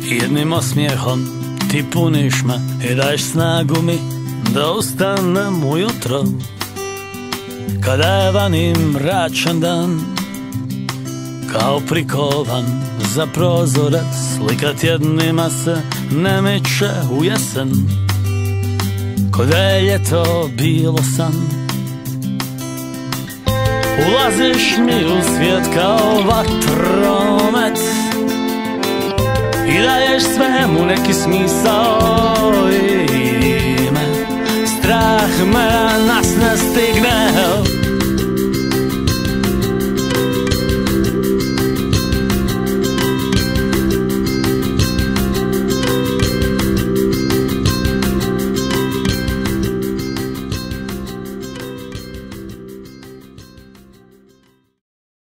Jednim osmijehom ti puniš me i daješ snagu mi da ustanem ujutro. Kada je vani mračan dan, kao prikovan za prozore, slika tjednima se ne miče u jesen. Ko da je ljeto bilo san, ulaziš mi u svijet kao vatromet i daješ svemu neki smisao i ime. Strah me nas ne stigne,